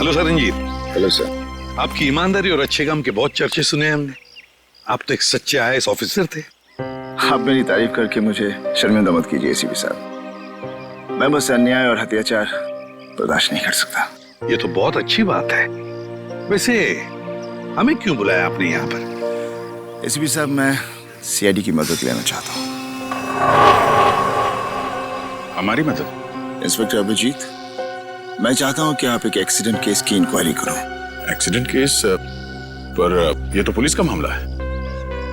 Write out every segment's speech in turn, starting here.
Hello sir Ranjit. Hello sir. आपकी ईमानदारी और अच्छे काम के बहुत चर्चे सुने हैं हमने। आप तो एक सच्चे आईएएस ऑफिसर थे। आप मेरी तारीफ करके मुझे शर्मिंदा मत कीजिए एसीपी साहब। मैं बस अन्याय और अत्याचार बर्दाश्त नहीं कर सकता। ये तो बहुत अच्छी बात है। वैसे हमें क्यों बुलाया आपने यहाँ पर? एसीपी साहब, मैं सीआईडी की मदद लेना चाहता हूँ। हमारी मदद? इंस्पेक्टर अभिजीत, मैं चाहता हूँ कि आप एक एक्सीडेंट केस की इंक्वायरी करो। Accident case? पर ये तो पुलिस का मामला है।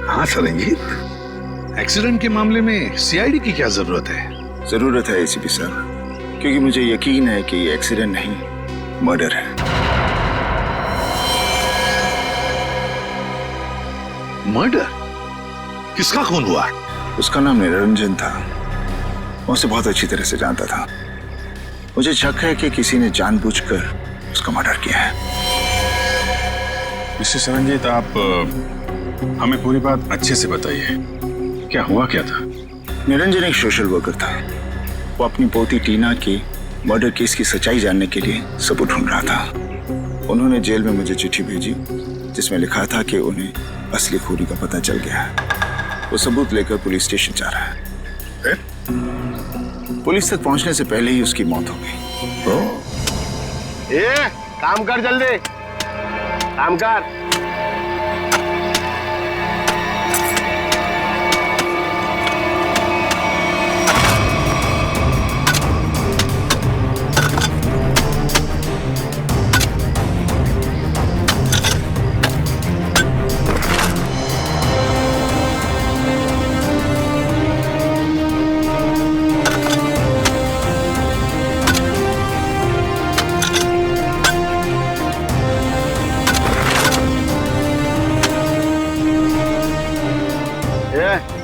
हाँ सर रंजीत, एक्सीडेंट के मामले में सीआईडी की क्या जरूरत है? जरूरत है एसीपी साहब, क्योंकि मुझे यकीन है कि ये एक्सीडेंट नहीं, मर्डर है। मर्डर? किसका खून हुआ? उसका नाम निरंजन था। मैं उसे बहुत अच्छी तरह से जानता था। मुझे शक है कि किसी ने जानबूझकर उसका मर्डर किया है। मिस्टर सरंजीत, आप हमें पूरी बात अच्छे से बताइए। क्या हुआ क्या था? निरंजन एक सोशल वर्कर था। वो अपनी पोती टीना के मर्डर केस की सच्चाई जानने के लिए सबूत ढूंढ रहा था। उन्होंने जेल में मुझे चिट्ठी भेजी जिसमें लिखा था कि उन्हें असली खूनी का पता चल गया है। वो सबूत लेकर पुलिस स्टेशन जा रहा है। पुलिस तक पहुंचने से पहले ही उसकी मौत हो गई। काम कर जल्दी, काम कर।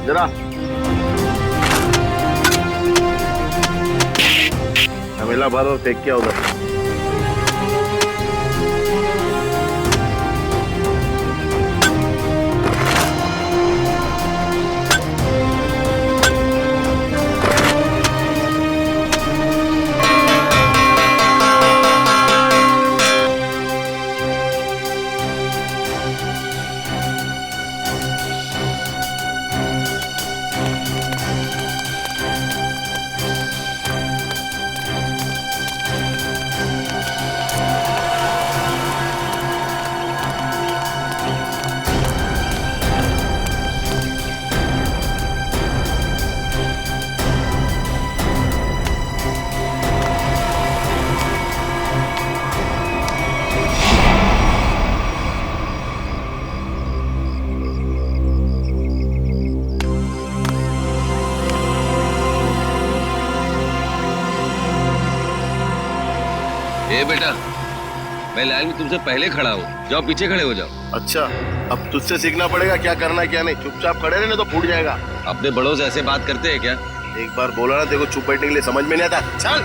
जरा हमेला भर और फेंक किया उधर। बेटा, मैं लाइन में तुमसे पहले खड़ा हूँ, जाओ पीछे खड़े हो जाओ। अच्छा, अब तुझसे सीखना पड़ेगा क्या करना है क्या नहीं। चुपचाप खड़े रहने तो फूट जाएगा। अपने बड़ों से ऐसे बात करते हैं क्या? एक बार बोला ना, देखो चुप बैठने के लिए समझ में नहीं आता। चल।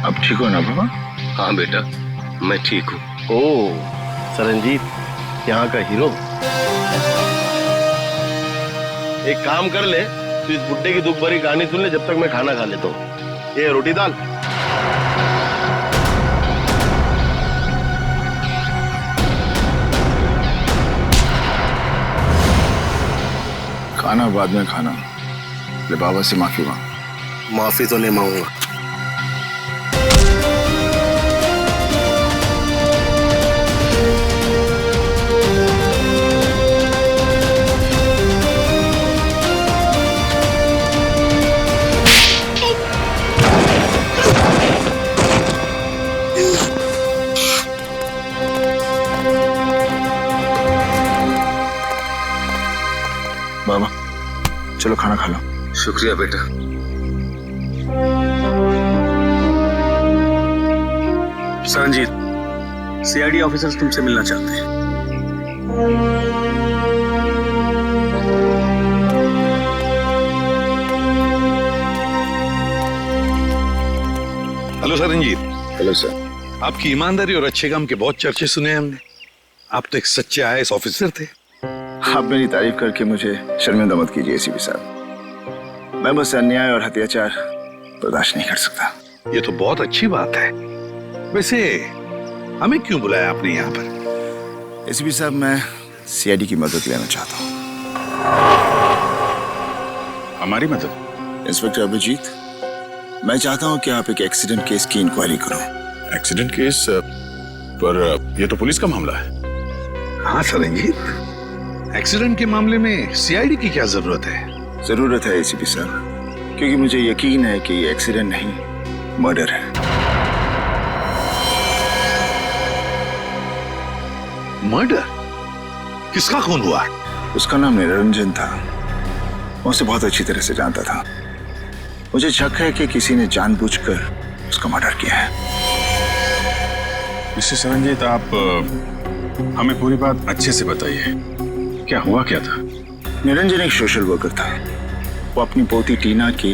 अब ठीक हो ना बाबा? हाँ बेटा, मैं ठीक हूँ। ओ सरंजीत, यहाँ का हीरो। एक काम कर ले, तू इस बुड्ढे की दुख भरी कहानी सुन ले जब तक मैं खाना खा लेता हूँ। ये रोटी दाल। खाना बाद में खाना। ले बाबा से माफी मांग। माफी तो नहीं मांगूंगा। बाबा चलो खाना खा लो। शुक्रिया बेटा। सरंजीत, सीआईडी ऑफिसर्स तुमसे मिलना चाहते हैं। Hello sir Ranjit. Hello sir. आपकी ईमानदारी और अच्छे काम के बहुत चर्चे सुने हैं हमने। आप तो एक सच्चे आईएएस ऑफिसर थे। आप मेरी तारीफ करके मुझे शर्मिंदा मत कीजिए एसीपी साहब। मैं बस अन्याय और अत्याचार बर्दाश्त नहीं कर सकता। ये तो बहुत अच्छी बात है। वैसे हमें क्यों बुलाया आपने यहाँ पर? एसीपी साहब, मैं सीआईडी की मदद लेना चाहता हूँ। हमारी मदद? इंस्पेक्टर अभिजीत, मैं चाहता हूँ कि आप एक एक्सीडेंट केस की इंक्वायरी करो। Accident case? पर ये तो पुलिस का मामला है। हाँ सरंजीत, एक्सीडेंट के मामले में सीआईडी की क्या जरूरत है? जरूरत है एसीपी साहब, क्योंकि मुझे यकीन है कि ये एक्सीडेंट नहीं, मर्डर है। मर्डर? किसका खून हुआ? उसका नाम निरंजन था। मैं उसे बहुत अच्छी तरह से जानता था। मुझे शक है कि किसी ने जानबूझकर उसका मर्डर किया है। मिस्टर सरंजीत, आप हमें पूरी बात अच्छे से बताइए। क्या हुआ क्या था? निरंजन एक सोशल वर्कर था। वो अपनी पोती टीना के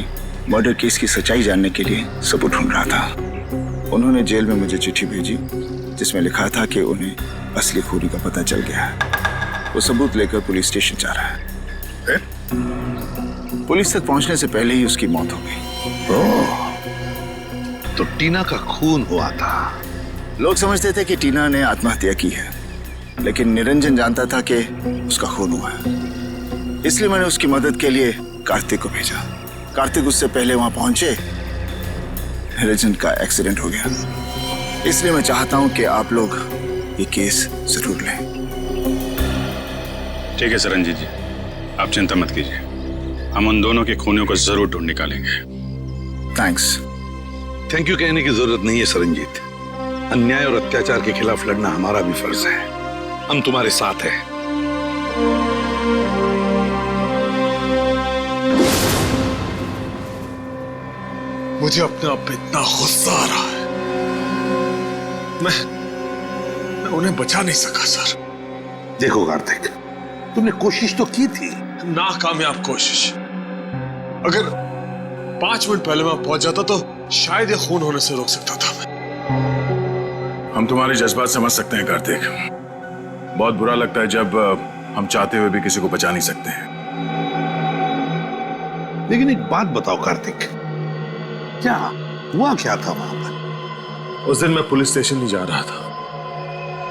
मर्डर केस की सच्चाई जानने के लिए सबूत ढूंढ रहा था। उन्होंने जेल में मुझे चिट्ठी भेजी जिसमें लिखा था कि उन्हें असली खूनी का पता चल गया है। वो सबूत लेकर पुलिस स्टेशन जा रहा है। पुलिस तक पहुंचने से पहले ही उसकी मौत हो गई। तो टीना का खून हुआ था। लोग समझते थे कि टीना ने आत्महत्या की है, लेकिन निरंजन जानता था कि उसका खून हुआ है। इसलिए मैंने उसकी मदद के लिए कार्तिक को भेजा। कार्तिक उससे पहले वहां पहुंचे, निरंजन का एक्सीडेंट हो गया। इसलिए मैं चाहता हूं कि आप लोग ये केस जरूर लें। ठीक है सरंजीत जी, आप चिंता मत कीजिए। हम उन दोनों के खूनियों को जरूर ढूंढ निकालेंगे। थैंक्स। थैंक यू कहने की जरूरत नहीं है सरंजीत। अन्याय और अत्याचार के खिलाफ लड़ना हमारा भी फर्ज है। हम तुम्हारे साथ हैं। मुझे अपने आप पे इतना गुस्सा आ रहा है। मैं उन्हें बचा नहीं सका सर। देखो कार्तिक, तुमने कोशिश तो की थी। नाकामयाब कोशिश। अगर 5 मिनट पहले मैं पहुंच जाता तो शायद ये खून होने से रोक सकता था मैं। हम तुम्हारे जज्बात समझ सकते हैं कार्तिक। बहुत बुरा लगता है जब हम चाहते हुए भी किसी को बचा नहीं सकते हैं। लेकिन एक बात बताओ कार्तिक, क्या हुआ क्या था वहां पर? उस दिन मैं पुलिस स्टेशन नहीं जा रहा था।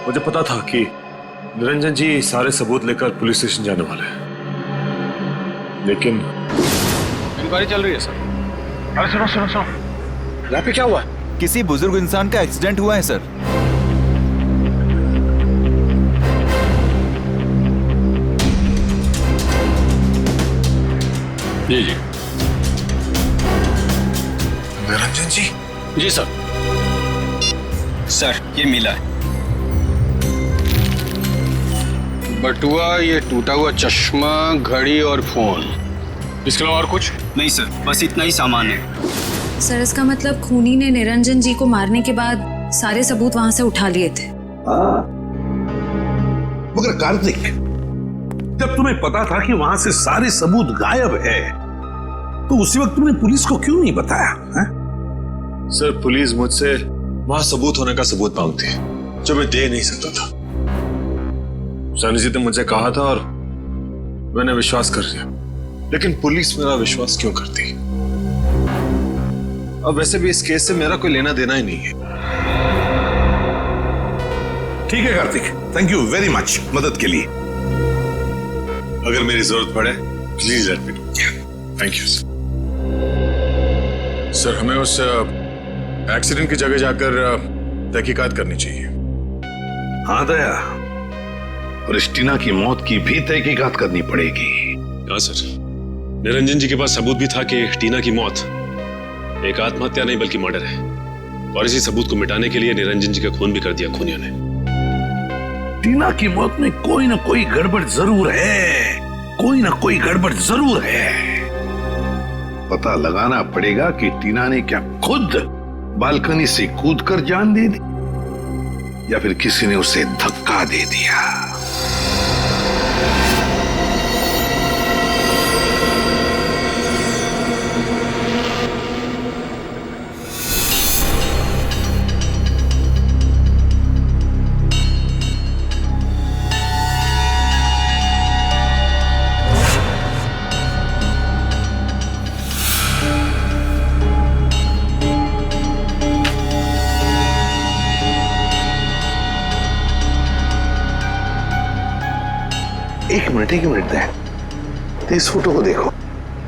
मुझे पता था कि निरंजन जी सारे सबूत लेकर पुलिस स्टेशन जाने वाले हैं, लेकिन इंक्वायरी चल रही है सर। अरे सुनो सुनो सुनो, यहाँ पे क्या हुआ? किसी बुजुर्ग इंसान का एक्सीडेंट हुआ है सर। जी जी निरंजन जी? जी सर। सर ये मिला है बटुआ, ये टूटा हुआ चश्मा, घड़ी और फोन। इसके अलावा और कुछ नहीं सर, बस इतना ही सामान है। सर इसका मतलब खूनी ने निरंजन जी को मारने के बाद सारे सबूत वहां से उठा लिए थे। मगर कार्तिक, जब तुम्हें पता था कि वहां से सारे सबूत गायब है, तो उसी वक्त तुमने पुलिस को क्यों नहीं बताया? सर, पुलिस मुझसे वहां सबूत होने का सबूत मांगती है जो मैं दे नहीं सकता था। सरजीत ने मुझसे कहा था और मैंने विश्वास कर लिया, लेकिन पुलिस मेरा विश्वास क्यों करती? अब वैसे भी इस केस से मेरा कोई लेना देना ही नहीं है। ठीक है Kartik, thank you very much मदद के लिए। अगर मेरी जरूरत पड़े please let me know. Thank you sir, हमें उस एक्सीडेंट की जगह जाकर तहकीकात करनी चाहिए। हाँ दया, और इस टीना की मौत की भी तहकीकात करनी पड़ेगी। हाँ सर, निरंजन जी के पास सबूत भी था कि टीना की मौत एक आत्महत्या नहीं बल्कि मर्डर है, और इसी सबूत को मिटाने के लिए निरंजन जी का खून भी कर दिया खूनियों ने। टीना की मौत में कोई ना कोई गड़बड़ जरूर है, कोई ना कोई गड़बड़ जरूर है। पता लगाना पड़ेगा कि टीना ने क्या खुद बालकनी से कूदकर जान दे दी या फिर किसी ने उसे धक्का दे दिया। एक मिनट दे। तो इस फोटो को देखो,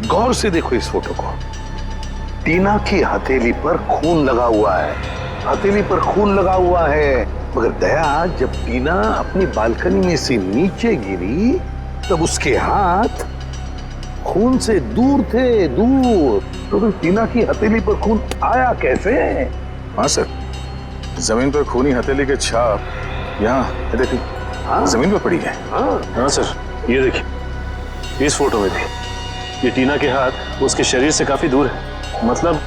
गौर से देखो इस फोटो को। टीना की हथेली पर खून लगा हुआ है, हथेली पर खून लगा हुआ है। मगर दया, जब टीना अपनी बालकनी में से नीचे गिरी तब उसके हाथ खून से दूर थे, दूर। तो फिर टीना की हथेली पर खून आया कैसे? हाँ सर, जमीन पर खूनी हथेली के छाप यहाँ देखिए, हाँ जमीन पर पड़ी है। हाँ सर, ये देखिए, इस फोटो में भी ये टीना के हाथ उसके शरीर से काफी दूर है। मतलब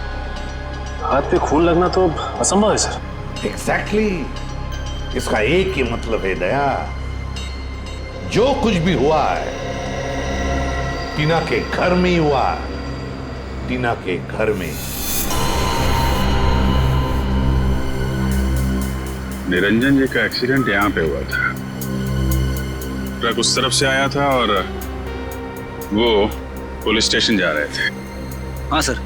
हाथ पे खून लगना तो असंभव है सर। एग्जैक्टली। इसका एक ही मतलब है दया, जो कुछ भी हुआ है टीना के घर में ही हुआ है, टीना के घर में। निरंजन जी का एक्सीडेंट यहाँ पे हुआ था। ट्रक उस तरफ से आया था और वो पुलिस स्टेशन जा रहे थे। हाँ सर,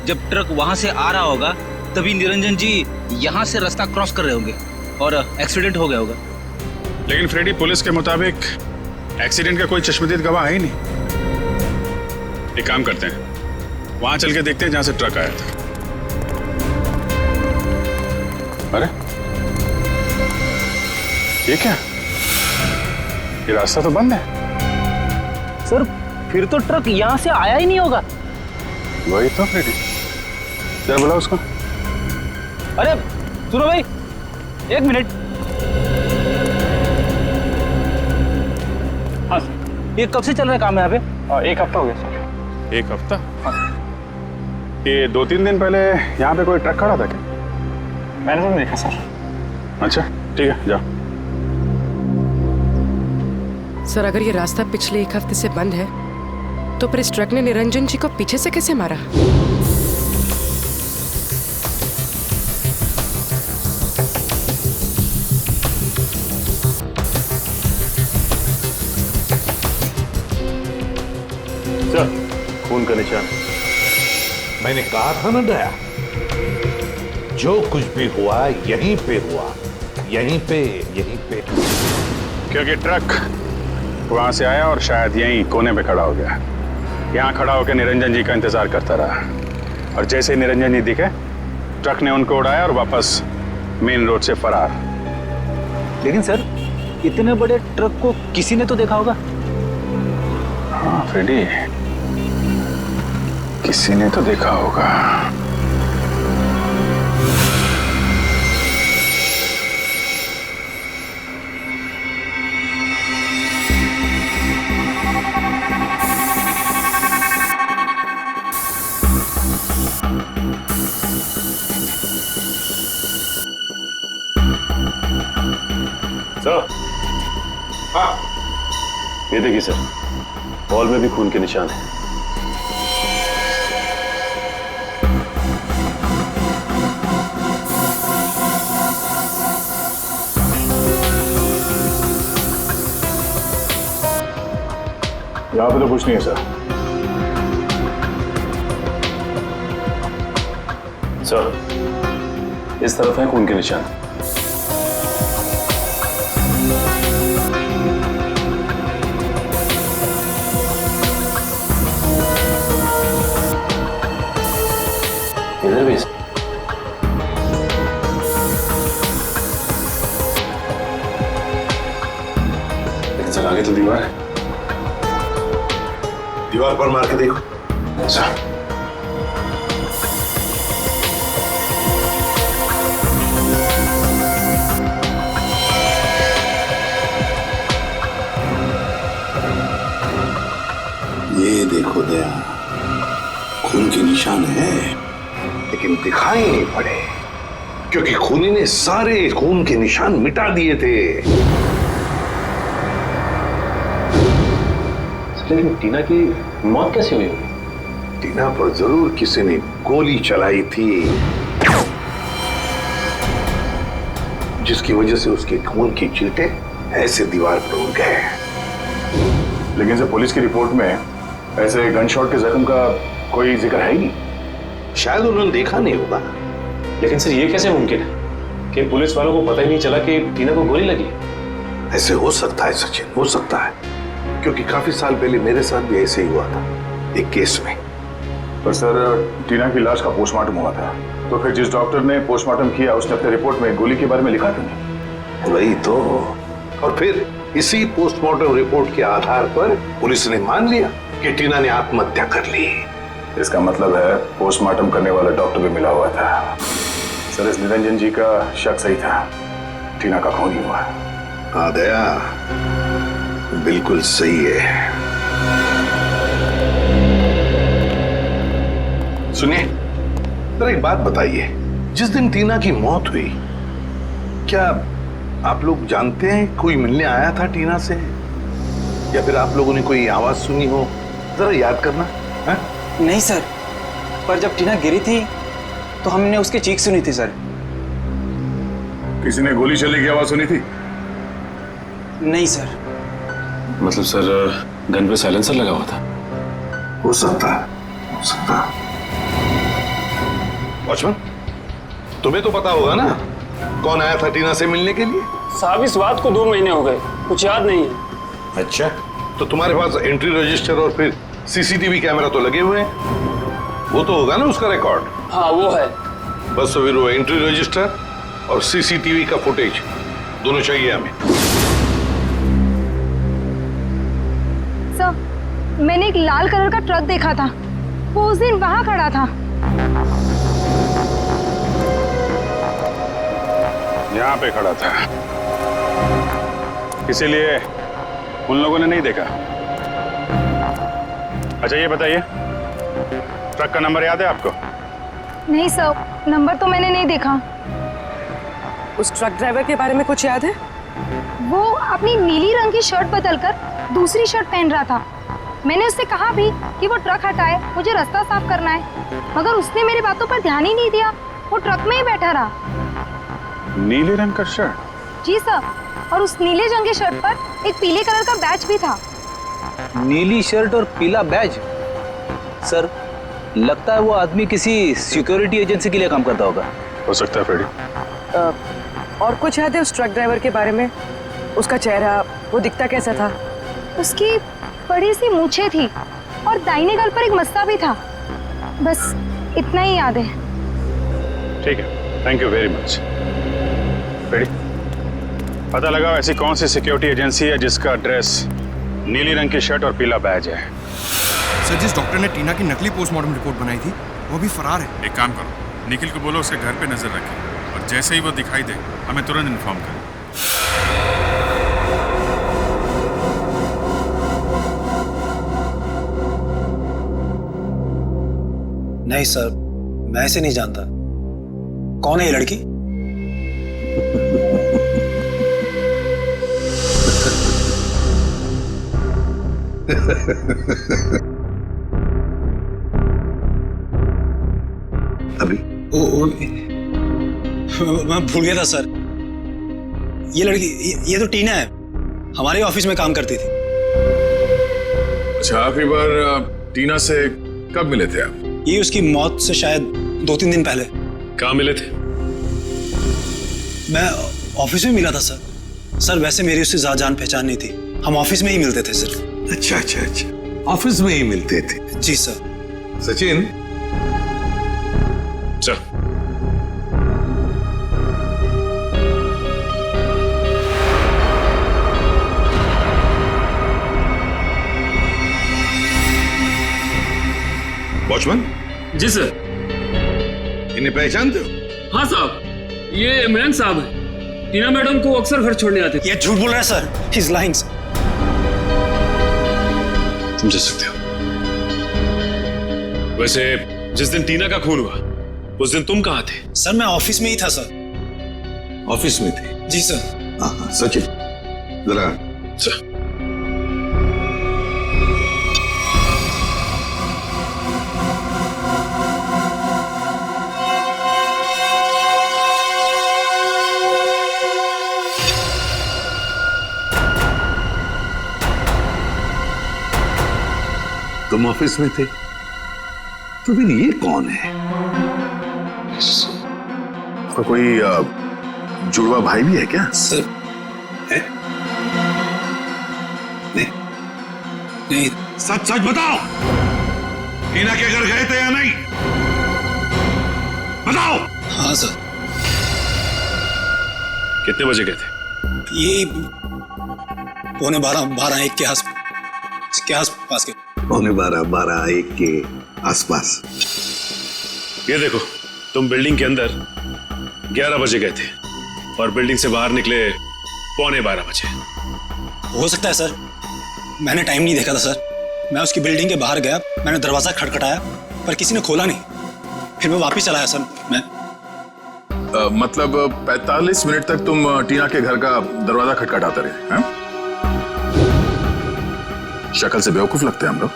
जब ट्रक वहां से आ रहा होगा तभी निरंजन जी यहाँ से रास्ता क्रॉस कर रहे होंगे और एक्सीडेंट हो गया होगा। लेकिन फ्रेडी, पुलिस के मुताबिक एक्सीडेंट का कोई चश्मदीद गवाह है ही नहीं। एक काम करते हैं, वहां चल के देखते हैं जहां से ट्रक आया था। अरे ये क्या, ये रास्ता तो बंद है। सर, फिर तो ट्रक यहाँ से आया ही नहीं होगा। वही तो फ्रेडी, क्या बोला उसको? अरे सुनो भाई, एक मिनट। हाँ, ये कब से चल रहा है काम यहाँ पे? एक हफ्ता हो गया सर। एक हफ्ता? ये 2-3 दिन पहले यहाँ पे कोई ट्रक खड़ा था क्या? मैंने तो नहीं देखा सर। अच्छा ठीक है, जाओ। सर, अगर ये रास्ता पिछले एक हफ्ते से बंद है तो फिर इस ट्रक ने निरंजन जी को पीछे से कैसे मारा? सर, खून का निशान। मैंने कहा था ना दया, जो कुछ भी हुआ यहीं पे हुआ, यहीं पे। क्योंकि ट्रक वहां से आया और शायद यहीं कोने पे खड़ा हो गया। यहाँ खड़ा होकर निरंजन जी का इंतजार करता रहा और जैसे ही निरंजन जी दिखे, ट्रक ने उनको उड़ाया और वापस मेन रोड से फरार। लेकिन सर, इतने बड़े ट्रक को किसी ने तो देखा होगा। हाँ फ्रेडी, किसी ने तो देखा होगा। सर, हाँ, ये देखिए सर, वॉल में भी खून के निशान है। यहाँ पे तो कुछ नहीं है सर। सर, इस तरफ है खून के निशान। इधर भी। लेकिन सर, आगे तो दीवार है। दीवार पर मार के देखो। अच्छा, ये देखो दया, खून के निशान है, लेकिन दिखाई नहीं पड़े क्योंकि खूनी ने सारे खून के निशान मिटा दिए थे। लेकिन टीना की मौत कैसे हुई होगी? टीना पर जरूर किसी ने गोली चलाई थी, जिसकी वजह से उसके खून की चींटे ऐसे दीवार पर उड़ गए। लेकिन सर, पुलिस की रिपोर्ट में ऐसे गन शॉट के जख्म का कोई जिक्र है ही नहीं। शायद उन्होंने देखा नहीं होगा। लेकिन सर, ये कैसे मुमकिन है कि पुलिस वालों को पता ही नहीं चला कि टीना को गोली लगी? ऐसे हो सकता है सचिन, हो सकता है, क्योंकि काफी साल पहले मेरे साथ भी ऐसे ही हुआ था, एक केस में। पर सर टीना की लाश का पोस्टमार्टम हुआ था, तो फिर जिस डॉक्टर ने पोस्टमार्टम किया उसने अपने रिपोर्ट में गोली के बारे में लिखा क्यों नहीं? वही तो। और फिर इसी पोस्टमार्टम रिपोर्ट के आधार पर पुलिस ने मान लिया कि टीना ने आत्महत्या कर ली। इसका मतलब है पोस्टमार्टम करने वाला डॉक्टर भी मिला हुआ था। सर इस निरंजन जी का शक सही था, टीना का खून ही हुआ। हाँ दया, बिल्कुल सही है। सुनिए, जरा एक बात बताइए, जिस दिन टीना की मौत हुई, क्या आप लोग जानते हैं कोई मिलने आया था टीना से, या फिर आप लोगों ने कोई आवाज सुनी हो? जरा याद करना। है? नहीं सर, पर जब टीना गिरी थी तो हमने उसकी चीख सुनी थी सर। किसी ने गोली चलने की आवाज सुनी थी? नहीं सर। मतलब सर गन पे साइलेंसर लगा हुआ था? हो सकता है, हो सकता है। वॉचमैन, तुम्हें तो पता होगा ना कौन आया था टीना से मिलने के लिए? साहब इस बात को 2 महीने हो गए, कुछ याद नहीं है। अच्छा, तो तुम्हारे पास एंट्री रजिस्टर और फिर सीसीटीवी कैमरा तो लगे हुए हैं, वो तो होगा ना उसका रिकॉर्ड? हाँ वो है। बस तो फिर वो एंट्री रजिस्टर और सीसीटीवी का फुटेज दोनों चाहिए हमें। सर, मैंने एक लाल कलर का ट्रक देखा था, वो उस दिन वहां खड़ा था। यहाँ पे खड़ा था, इसीलिए उन लोगों ने नहीं देखा। अच्छा ये बताइए, ट्रक का नंबर याद है आपको? नहीं सर, नंबर तो मैंने नहीं देखा। उस ट्रक ड्राइवर के बारे में कुछ याद है? वो अपनी नीली रंग की शर्ट बदलकर दूसरी शर्ट पहन रहा था। मैंने उससे कहा भी कि वो ट्रक हटाए, मुझे रास्ता साफ करना है, मगर उसने मेरी बातों पर ध्यान ही नहीं दिया, वो ट्रक में ही बैठा रहा। नीले रंग का शर्ट? जी सर, और उस नीले रंग की शर्ट पर एक पीले कलर का बैच भी था। नीली शर्ट और पीला बैज? सर लगता है वो आदमी किसी सिक्योरिटी एजेंसी के लिए काम करता होगा। हो सकता है फ्रेडी। और कुछ याद है उस ट्रक ड्राइवर के बारे में? उसका चेहरा, वो दिखता कैसा था? उसकी बड़ी सी मूछें थी और दाहिने गाल पर एक मस्सा भी था। बस इतना ही याद है। ठीक है, thank you very much. Freddie, पता लगाओ ऐसी कौन सी सिक्योरिटी एजेंसी है जिसका ड्रेस नीली रंग की शर्ट और पीला बैज है। सर, जिस डॉक्टर ने टीना की नकली पोस्टमार्टम रिपोर्ट बनाई थी वो भी फरार है। एक काम करो, निखिल को बोलो उसके घर पे नजर रखे और जैसे ही वो दिखाई दे हमें तुरंत इन्फॉर्म करें। नहीं सर, मैं ऐसे नहीं जानता। कौन है ये लड़की? अभी मैं भूल गया था सर। ये लड़की, ये तो टीना है, हमारे ऑफिस में काम करती थी। अच्छा, आखिरी बार टीना से कब मिले थे आप? ये उसकी मौत से शायद 2-3 दिन पहले। कहाँ मिले थे? मैं ऑफिस में मिला था सर। सर वैसे मेरी उससे ज्यादा जान पहचान नहीं थी, हम ऑफिस में ही मिलते थे सिर्फ। अच्छा अच्छा अच्छा, ऑफिस में ही मिलते थे? जी सर। Sachin, sir watchman. जी सर। इन्हें पहचानते हो? हाँ साहब, ये इमरान साहब है, टीना मैडम को अक्सर घर छोड़ने आते थे। ये झूठ बोल रहा है सर, ही इज लाइंग। समझ सकते हो। वैसे जिस दिन टीना का खून हुआ उस दिन तुम कहाँ थे? सर मैं ऑफिस में ही था सर। ऑफिस में थे? जी सर। हाँ, सचिन जरा। सर तुम ऑफिस में थे, तो फिर ये कौन है? कोई जुड़वा भाई भी है क्या? सर है? नहीं, नहीं। सच सच बताओ, टीना के घर गए थे या नहीं? बताओ। हाँ सर। कितने बजे गए थे? ये 11:15-1 के आसपास के। 11:15-1 के आसपास। ये देखो, तुम बिल्डिंग के अंदर 11 बजे गए थे और बिल्डिंग से बाहर निकले 11:15 बजे। हो सकता है सर, मैंने टाइम नहीं देखा था सर। मैं उसकी बिल्डिंग के बाहर गया, मैंने दरवाजा खटखटाया पर किसी ने खोला नहीं। फिर मैं वापस चला आया सर। मैं मतलब 45 मिनट तक तुम टीना के घर का दरवाजा खटखटाते रहे हैं? शक्ल से बेवकूफ लगते हैं हम लोग।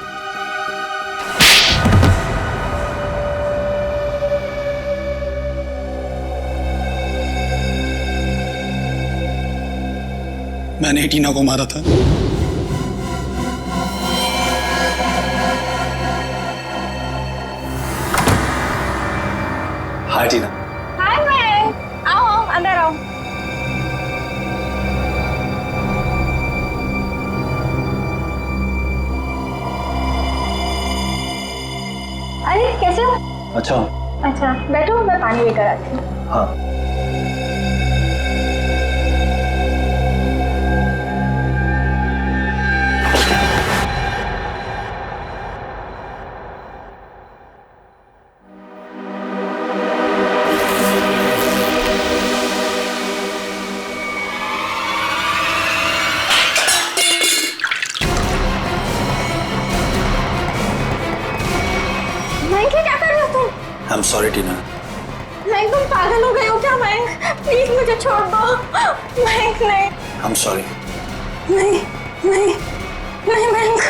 मैंने टीना को मारा था। हाय टीना। हाय मयंक, आओ अंदर आओ। अरे कैसे हो? अच्छा बैठो, मैं पानी लेकर आती हूँ। हाँ। मयंक क्या कर रहे हो तुम? I'm sorry टीना। मयंक तुम पागल हो गए हो क्या? मयंक प्लीज मुझे छोड़ दो। मयंक नहीं। I'm sorry। नहीं नहीं नहीं मयंक।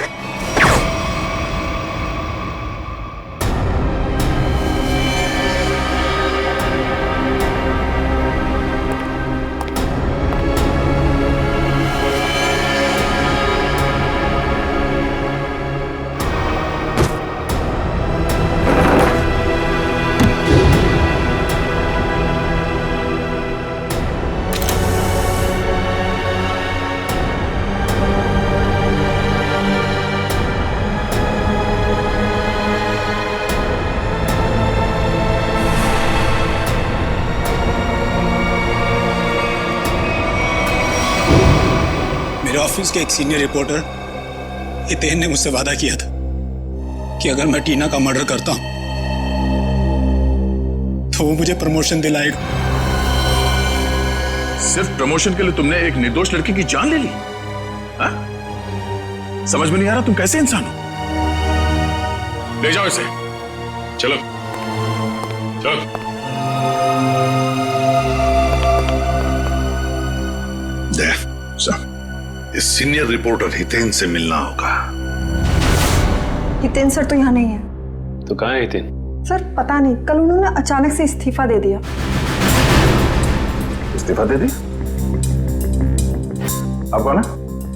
ऑफिस के एक सीनियर रिपोर्टर हितेन ने मुझसे वादा किया था कि अगर मैं टीना का मर्डर करता हूं तो वो मुझे प्रमोशन दिलाएगा। सिर्फ प्रमोशन के लिए तुमने एक निर्दोष लड़की की जान ले ली? हा? समझ में नहीं आ रहा तुम कैसे इंसान हो? ले जाओ इसे। चलो चलो। इस सीनियर रिपोर्टर हितेन से मिलना होगा। हितेन सर तो यहाँ नहीं है। तो कहाँ है हितेन? सर पता नहीं, कल उन्होंने अचानक से इस्तीफा दे दिया। इस्तीफा दे दी? आप कौन है?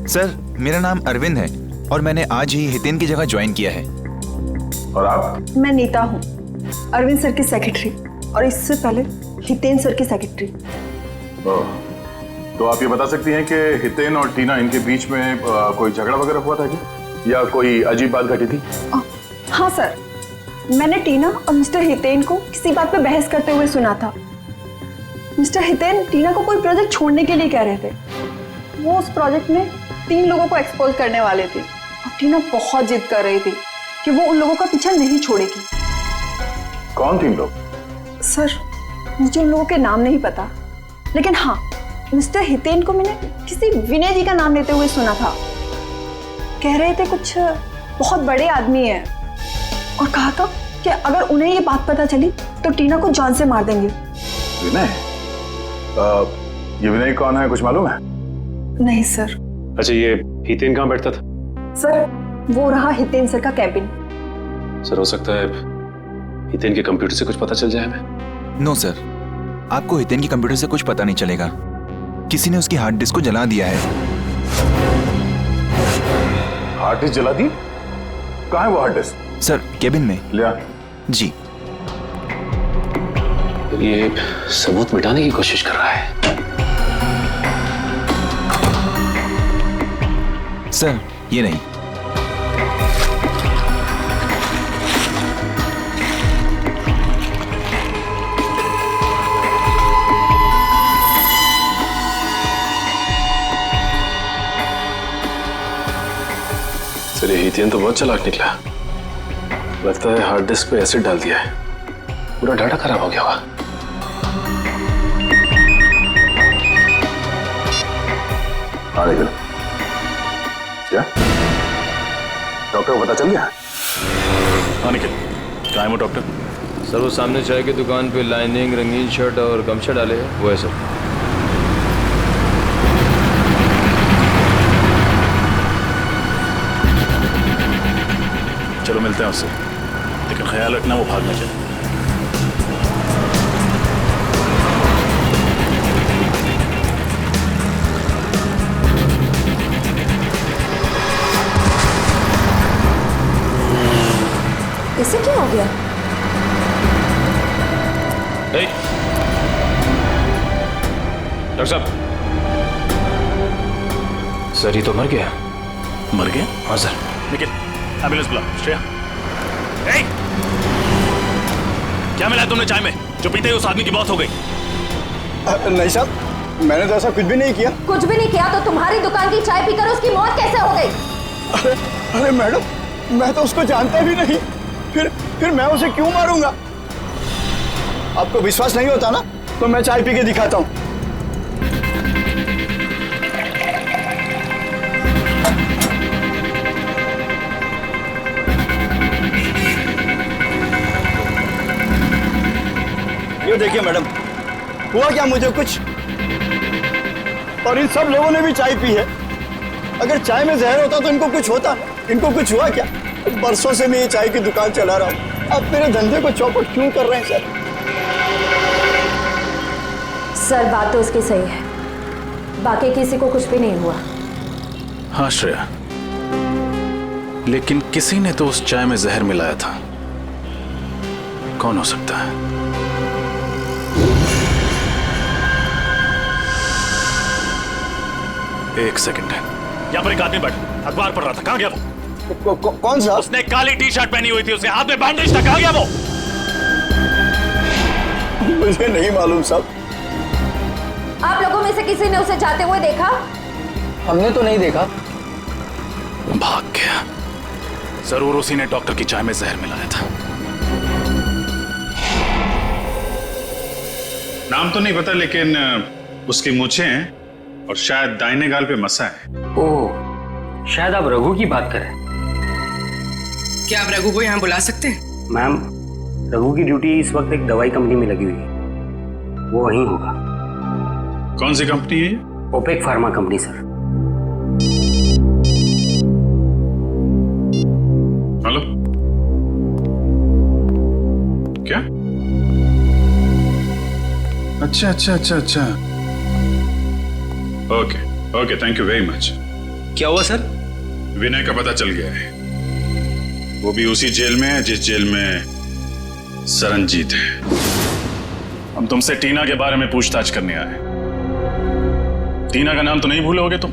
सर मेरा नाम अरविंद है और मैंने आज ही हितेन की जगह ज्वाइन किया है। और आप? मैं नीता हूँ, अरविंद सर की सेक्रेटरी और इससे पहले हितेन सर की सेक्रेटरी। तो आप ये बता सकती हैं कि हितेन और टीना इनके बीच में कोई झगड़ा वगैरह हुआ था क्या, या कोई अजीब बात घटी थी? हाँ सर, मैंने टीना और मिस्टर हितेन को किसी बात पे बहस करते हुए सुना था। मिस्टर हितेन टीना को कोई प्रोजेक्ट छोड़ने के लिए कह रहे थे। वो उस प्रोजेक्ट में 3 लोगों को एक्सपोज करने वाले थे और टीना बहुत जिद कर रही थी कि वो उन लोगों का पीछा नहीं छोड़ेगी। कौन 3 लोग? सर मुझे उन लोगों के नाम नहीं पता, लेकिन हाँ मिस्टर हितेन को मैंने किसी विनय जी का नाम लेते हुए सुना था। कह रहे थे कुछ बहुत बड़े आदमी हैं और कहा था कि अगर उन्हें ये बात पता चली तो टीना को जान से मार देंगे। विनय? ये विनय कौन है, कुछ मालूम है? नहीं सर। अच्छा, ये हितेन कहाँ बैठता था? सर वो रहा हितेन सर का कैबिन। सर हो सकता है हितेन के कंप्यूटर से कुछ पता चल जाए हमें। नो सर, आपको हितेन के कंप्यूटर से कुछ पता नहीं चलेगा। किसी ने उसकी हार्ड डिस्क को जला दिया है। हार्ड डिस्क जला दी? कहाँ है वो हार्ड डिस्क? सर केबिन में। लिया जी। ये सबूत मिटाने की कोशिश कर रहा है। सर ये नहीं। सर ये हितेन तो बहुत चालाक निकला। लगता है हार्ड डिस्क पे एसिड डाल दिया है, पूरा डाटा खराब हो गया होगा। हाँ लेकिन क्या डॉक्टर को पता चल गया? हाँ निखिल, कहाँ है वो डॉक्टर? सर वो सामने चाय की दुकान पे लाइनिंग, रंगीन शर्ट और गमछा डाले हैं, वो है सर। चलो मिलते हैं उससे, लेकिन ख्याल रखना वो भाग ना जाए। इसे क्या हो गया? डॉक्टर साहब, सर ये तो मर गया। मर गया? हाँ सर। निखिल, एम्बुलेंस बुलाओ। श्रेया, क्या मिला तुमने चाय में जो पीते ही उस आदमी की मौत हो गई? नहीं साहब, मैंने तो ऐसा कुछ भी नहीं किया। कुछ भी नहीं किया तो तुम्हारी दुकान की चाय पीकर उसकी मौत कैसे हो गई? अरे मैडम, मैं तो उसको जानता भी नहीं, फिर मैं उसे क्यों मारूंगा? आपको विश्वास नहीं होता ना, तो मैं चाय पी के दिखाता हूँ। ये देखिए मैडम, हुआ क्या मुझे कुछ, और इन सब लोगों ने भी चाय पी है। अगर चाय में जहर होता तो इनको कुछ होता, इनको कुछ हुआ क्या? बरसों से मैं ये चाय की दुकान चला रहा हूँ, अब मेरे धंधे को चौपट क्यों कर रहे हैं सर? सर बात तो उसकी सही है, बाकी किसी को कुछ भी नहीं हुआ। हाँ श्रेया, लेकिन किसी ने तो उस चाय में जहर मिलाया था। कौन हो सकता है? एक सेकंड है, यहाँ पर एक आदमी बैठा अखबार पढ़ रहा था, कहाँ गया वो? कौन सा? उसने काली टी शर्ट पहनी हुई थी, उसके हाथ में बैंडेज था, कहाँ गया वो? मुझे नहीं मालूम साहब। आप लोगों में से किसी ने उसे जाते हुए देखा? हमने तो नहीं देखा। भाग गया। जरूर उसी ने डॉक्टर की चाय में जहर मिलाया था। नाम तो नहीं पता, लेकिन उसकी मूछें हैं और शायद दाहिने गाल पे मसा है। ओह, शायद आप रघु की बात कर रहे हैं। क्या आप रघु को यहाँ बुला सकते हैं? मैम, रघु की ड्यूटी इस वक्त एक दवाई कंपनी में लगी हुई है, वो वहीं होगा। कौन सी कंपनी है? Opec pharma company sir. Hello, क्या? अच्छा अच्छा अच्छा अच्छा, okay okay, thank you very much. क्या हुआ सर? विनय का पता चल गया है, वो भी उसी जेल में है जिस जेल में सरनजीत है। हम तुमसे टीना के बारे में पूछताछ करने आए। टीना का नाम तो नहीं भूलोगे तुम?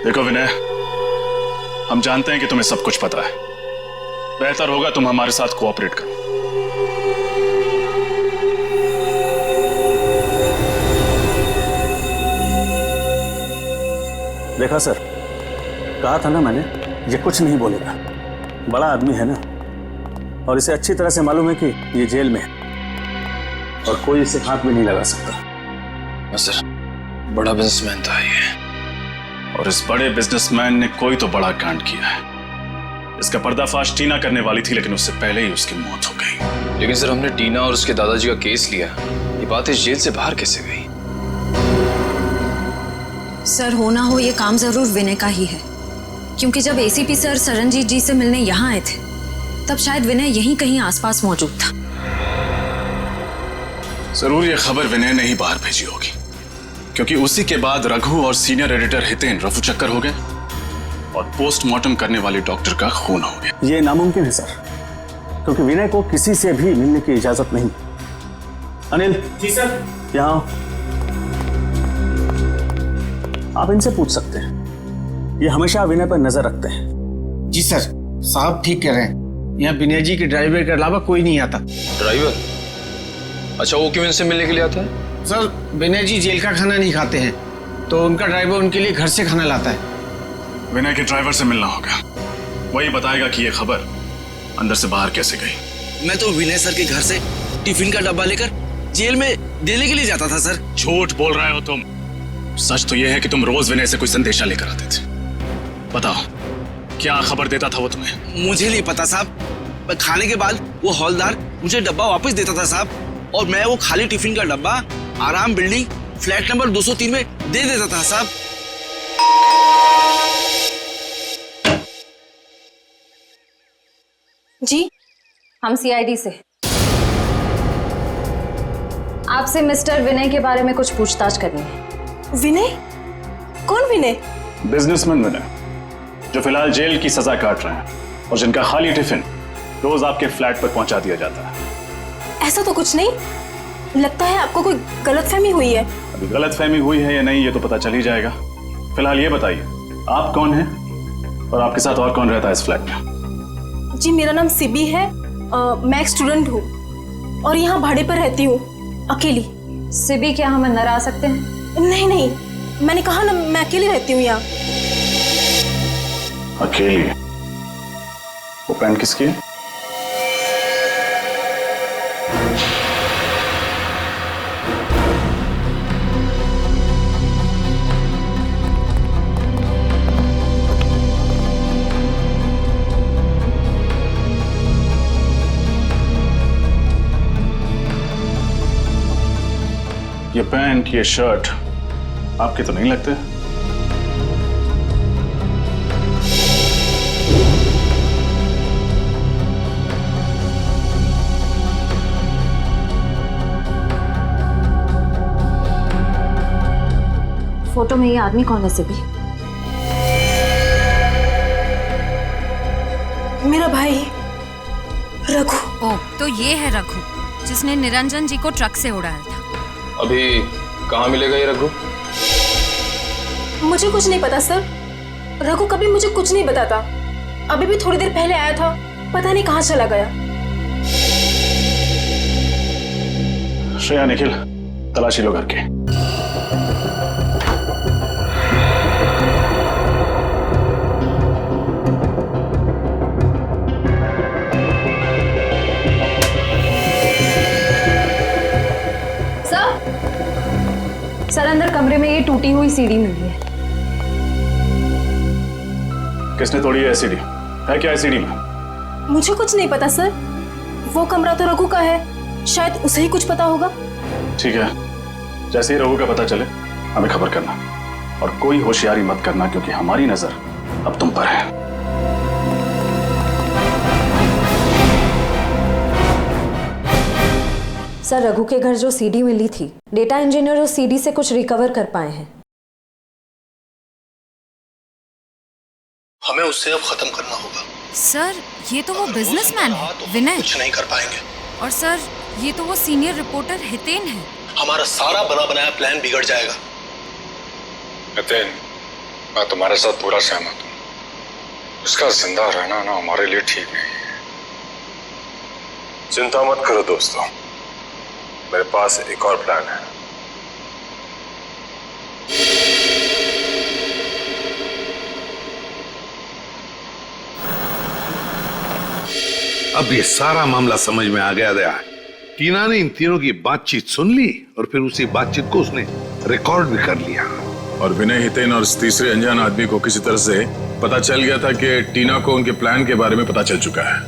देखो विनय, हम जानते हैं कि तुम्हें सब कुछ पता है, बेहतर होगा तुम हमारे साथ कोऑपरेट करो। देखा सर, कहा था ना मैंने, ये कुछ नहीं बोलेगा। बड़ा आदमी है ना, और इसे अच्छी तरह से मालूम है कि ये जेल में है और कोई इसे हाथ भी नहीं लगा सकता। सर, बड़ा बिजनेसमैन था ये, और इस बड़े बिजनेसमैन ने कोई तो बड़ा कांड किया है। इसका पर्दाफाश टीना करने वाली थी, लेकिन उससे पहले ही उसकी मौत हो गई। लेकिन सर, हमने टीना और उसके दादाजी का केस लिया, ये बात इस जेल से बाहर कैसे गई? सर हो ना हो ये काम जरूर विनय का ही है, क्योंकि जब एसीपी सर सरनजीत जी से मिलने यहाँ आए थे तब शायद विनय यहीं कहीं आसपास मौजूद था। जरूर ये खबर विनय ने ही बाहर भेजी होगी, क्योंकि उसी के बाद रघु और सीनियर एडिटर हितेन रफू चक्कर हो गए और पोस्टमार्टम करने वाले डॉक्टर का खून हो गया। ये नामुमकिन है सर, क्योंकि विनय को किसी से भी मिलने की इजाजत नहीं। अनिल। जी सर। यहाँ आओ। आप इनसे पूछ सकते हैं, ये हमेशा विनय पर नजर रखते हैं। जी सर, साहब ठीक कह रहे हैं, यहाँ विनय जी के ड्राइवर के अलावा कोई नहीं आता। ड्राइवर? अच्छा, वो क्यों इनसे मिलने के लिए आता है? सर, विनय जी जेल का खाना नहीं खाते हैं, तो उनका ड्राइवर उनके लिए घर से खाना लाता है। विनय के ड्राइवर से मिलना होगा, वही बताएगा कि ये खबर अंदर से बाहर कैसे गई। मैं तो विनय सर के घर से टिफिन का डब्बा लेकर जेल में देने के लिए जाता था सर। झूठ बोल रहे हो तुम। सच तो यह है कि तुम रोज विनय से कोई संदेशा लेकर आते थे। बताओ, क्या खबर देता था वो तुम्हें? मुझे नहीं पता साहब। खाने के बाद वो हौलदार मुझे डब्बा वापस देता था साहब, और मैं वो खाली टिफिन का डब्बा आराम बिल्डिंग फ्लैट नंबर 203 में दे देता था साहब। जी, हम सीआईडी से। आपसे मिस्टर विनय के बारे में कुछ पूछताछ करनी है। विनय? कौन विनय? बिजनेसमैन विनय, जो फिलहाल जेल की सजा काट रहे हैं और जिनका खाली टिफिन रोज आपके फ्लैट पर पहुंचा दिया जाता है। ऐसा तो कुछ नहीं, लगता है आपको कोई गलतफहमी हुई है। अभी गलतफहमी हुई है या नहीं ये तो पता चल ही जाएगा। फिलहाल ये बताइए, आप कौन हैं और आपके साथ और कौन रहता है इस फ्लैट में? जी, मेरा नाम सिबी है, मैं एक स्टूडेंट हूँ और यहाँ भाड़े पर रहती हूँ, अकेली। सिबी, क्या हम अंदर आ सकते हैं? नहीं नहीं, मैंने कहा ना, मैं अकेली रहती हूँ यहाँ। अकेली? वो पेन किसकी है? ये पैंट, ये शर्ट आपके तो नहीं लगते? फोटो में ये आदमी कौन है सिबी? मेरा भाई रघु। ओ, तो ये है रघु, जिसने निरंजन जी को ट्रक से उड़ाया था। अभी कहाँ मिलेगा ये रघु? मुझे कुछ नहीं पता सर, रघु कभी मुझे कुछ नहीं बताता। अभी भी थोड़ी देर पहले आया था, पता नहीं कहाँ चला गया। श्रेया, निखिल, तलाशी लो करके। सर, अंदर कमरे में ये टूटी हुई सीढ़ी मिली है। किसने तोड़ी है सीढ़ी? है क्या है सीढ़ी में? मुझे कुछ नहीं पता सर, वो कमरा तो रघु का है, शायद उसे ही कुछ पता होगा। ठीक है, जैसे ही रघु का पता चले हमें खबर करना, और कोई होशियारी मत करना क्योंकि हमारी नजर अब तुम पर है। सर, रघु के घर जो सीडी मिली थी, डेटा इंजीनियर उस सीडी से कुछ रिकवर कर पाए हैं। हमें उससे अब खत्म करना होगा। सर, ये तो वो बिजनेसमैन है विनय। कुछ नहीं कर पाएंगे। और सर, ये तो वो सीनियर रिपोर्टर हितेन है। हमारा सारा बना बनाया प्लान बिगड़ जाएगा। हितेन, मैं तुम्हारे साथ पूरा सहमत हूँ। उसका जिंदा रहना ना हमारे लिए ठीक नहीं है। चिंता मत करो दोस्तों, मेरे पास एक और प्लान है। अब ये सारा मामला समझ में आ गया दया। टीना ने इन तीनों की बातचीत सुन ली और फिर उसी बातचीत को उसने रिकॉर्ड भी कर लिया। और विनय, हितेन और इस तीसरे अनजान आदमी को किसी तरह से पता चल गया था कि टीना को उनके प्लान के बारे में पता चल चुका है,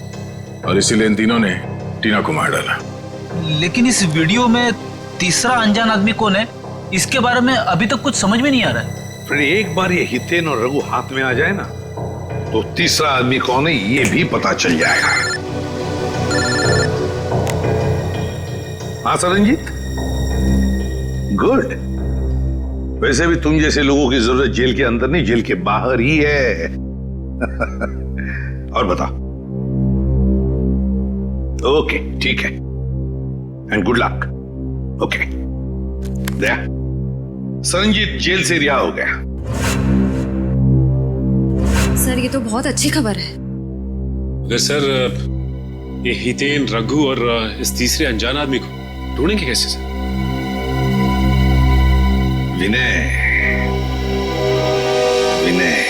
और इसीलिए इन तीनों ने टीना को मार डाला। लेकिन इस वीडियो में तीसरा अनजान आदमी कौन है, इसके बारे में अभी तक कुछ समझ में नहीं आ रहा है। फिर एक बार ये हितेन और रघु हाथ में आ जाए ना, तो तीसरा आदमी कौन है ये भी पता चल जाएगा। हाँ सरनजीत, गुड। वैसे भी तुम जैसे लोगों की जरूरत जेल के अंदर नहीं, जेल के बाहर ही है। और बता, ओके ठीक है, and good luck. Okay Daya, Saranjit jail से रिहा हो गया। सर ये तो बहुत अच्छी खबर है। अगर सर ये हितेन, रघु और इस तीसरे अनजान आदमी को ढूंढेंगे कैसे सर? विनय, विनय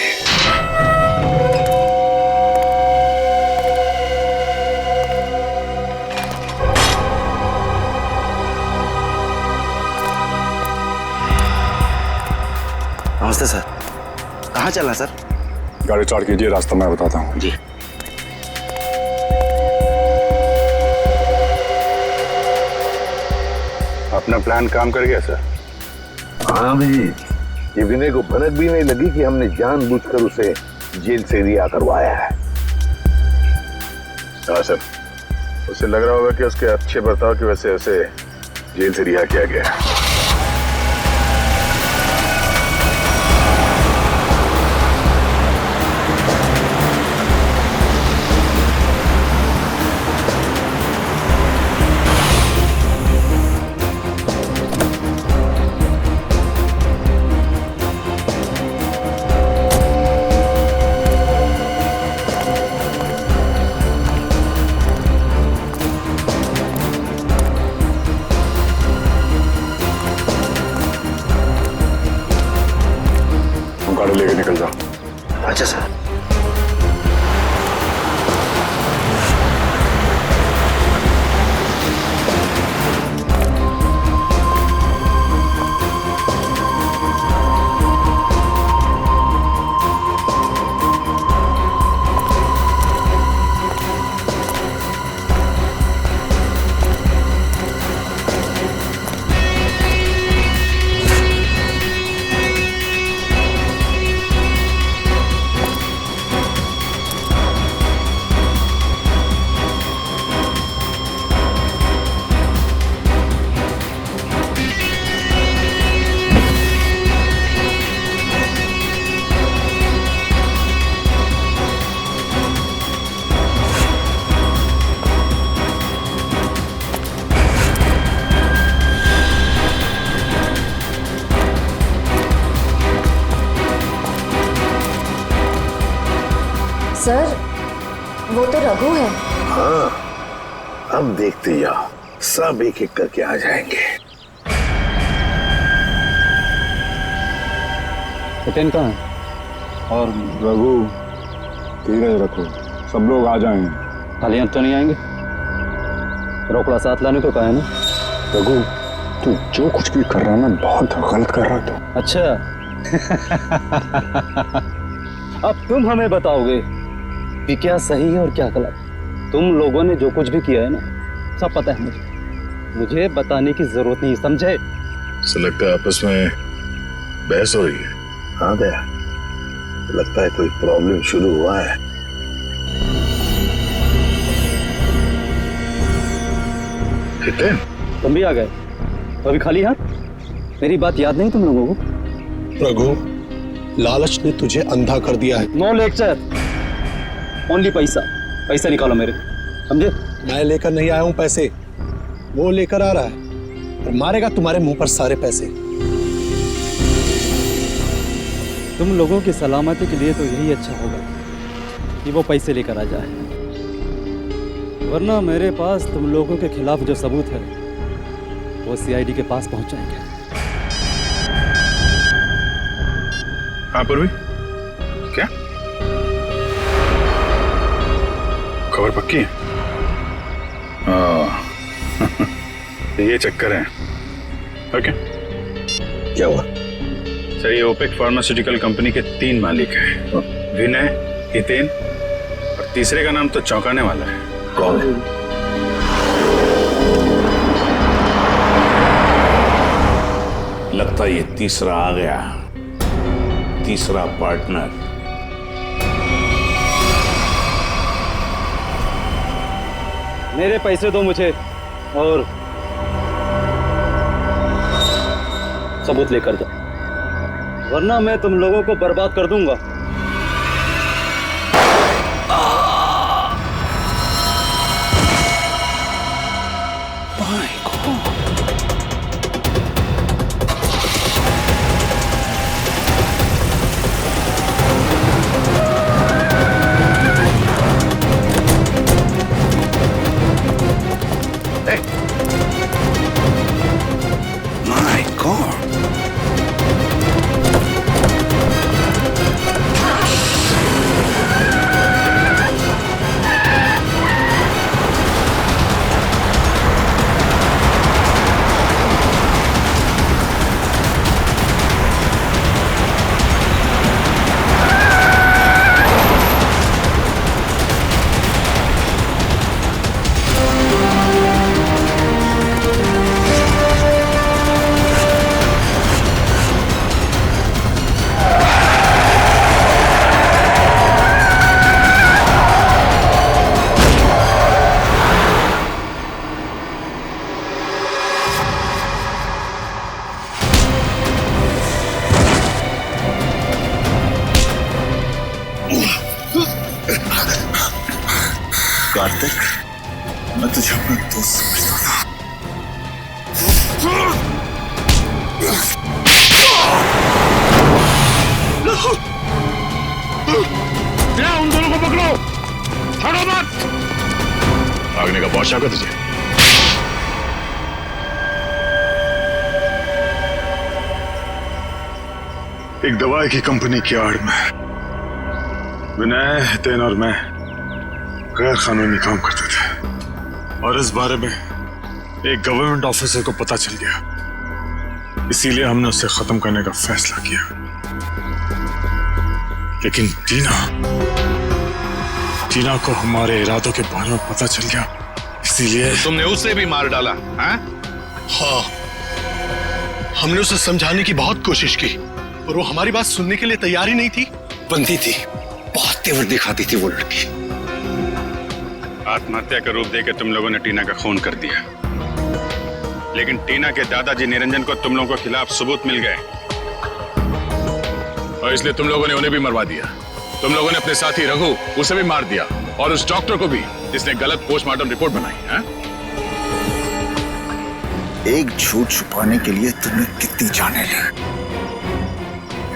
नमस्ते सर। कहाँ चलना सर? गाड़ी स्टार्ट कीजिए, रास्ता मैं बताता हूँ। जी। अपना प्लान काम कर गया सर? हाँ भाई, ये विनय को भनक भी नहीं लगी कि हमने जानबूझकर उसे जेल से रिहा करवाया है। हाँ सर, उसे लग रहा होगा कि उसके अच्छे बर्ताव की वजह से उसे जेल से रिहा किया गया है। गाड़ी लेके निकल जाओ। अच्छा सर। सर वो तो रघु है। हाँ, अब देखते जाओ, सब एक एक करके आ जाएंगे। हितेन कहाँ है? और रघु, धीरज रखो, सब लोग आ जाएंगे। खाली तो नहीं आएंगे? रोकड़ा साथ लाने को कहा है ना? रघु, तू जो कुछ भी कर रहा है ना, बहुत गलत कर रहा है तू। अच्छा अब तुम हमें बताओगे कि क्या सही है और क्या गलत। तुम लोगों ने जो कुछ भी किया है ना, सब पता है मुझे बताने की जरूरत नहीं, समझे? ऐसा लगता है आपस में बहस हो रही है। हाँ दया, लगता है कोई प्रॉब्लम शुरू हुआ है। हितेन, तुम भी आ गए? अभी खाली हाथ? मेरी बात याद नहीं तुम लोगों को? रघु, लालच ने तुझे अंधा कर दिया है। नो लेक्चर, ओनली पैसा। पैसा निकालो मेरे, समझे? मैं लेकर नहीं आया हूं पैसे, वो लेकर आ रहा है और मारेगा तुम्हारे मुंह पर सारे पैसे। तुम लोगों की सलामती के लिए तो यही अच्छा होगा कि वो पैसे लेकर आ जाए, वरना मेरे पास तुम लोगों के खिलाफ जो सबूत है वो सीआईडी के पास पहुंच जाएंगे। हाँ पूर्वी, क्या खबर पक्की है? हाँ ये चक्कर है। ओके, क्या हुआ? सर ये ओपेक फार्मास्यूटिकल कंपनी के 3 मालिक हैं, विनय, हितेन और तीसरे का नाम तो चौंकाने वाला है। कौन है? लगता है ये तीसरा आ गया, तीसरा पार्टनर। मेरे पैसे दो मुझे और सबूत लेकर जाओ, वरना मैं तुम लोगों को बर्बाद कर दूंगा। मालिक, मैं तुझे अपना दोस्त समझता था। उन दोनों को पकड़ो, छोड़ो मत। भागने का बहुत शौक है तुझे। एक दवाई की कंपनी की आड़ में विनय, हितेन और मैं गैर कानूनी काम करते थे और इस बारे में एक गवर्नमेंट ऑफिसर को पता चल गया। इसीलिए हमने उसे खत्म करने का फैसला किया। लेकिन टीना को हमारे इरादों के बारे में पता चल गया, इसीलिए तुमने उसे भी मार डाला? हाँ, हमने उसे समझाने की बहुत कोशिश की और वो हमारी बात सुनने के लिए तैयार ही नहीं थी। बंदी थी, बहुत तेवर दिखाती थी वो लड़की। आत्महत्या का रूप देकर तुम लोगों ने टीना का खून कर दिया, लेकिन टीना के दादाजी निरंजन को तुम लोगों के खिलाफ सबूत मिल गए और इसलिए तुम लोगों ने उन्हें भी मरवा दिया। तुम लोगों ने अपने साथी रघु उसे भी मार दिया और उस डॉक्टर को भी जिसने गलत पोस्टमार्टम रिपोर्ट बनाई है। एक झूठ छुपाने के लिए तुमने कितनी जाने ली।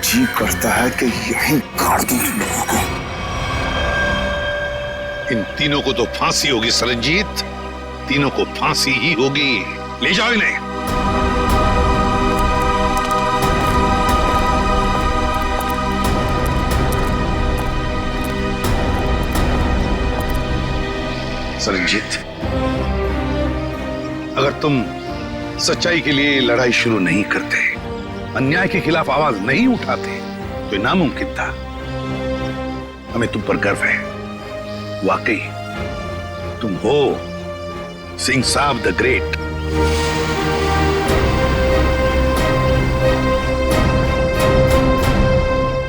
जी करता है कि यहीं गाड़ दूं तुम लोगों को। इन तीनों को तो फांसी होगी सरनजीत, तीनों को फांसी ही होगी। ले जाओ इन्हें। सरनजीत, अगर तुम सच्चाई के लिए लड़ाई शुरू नहीं करते, अन्याय के खिलाफ आवाज नहीं उठाते, तो नामुमकिन था। हमें तुम पर गर्व है। वाकई तुम हो सिंह साहब द ग्रेट।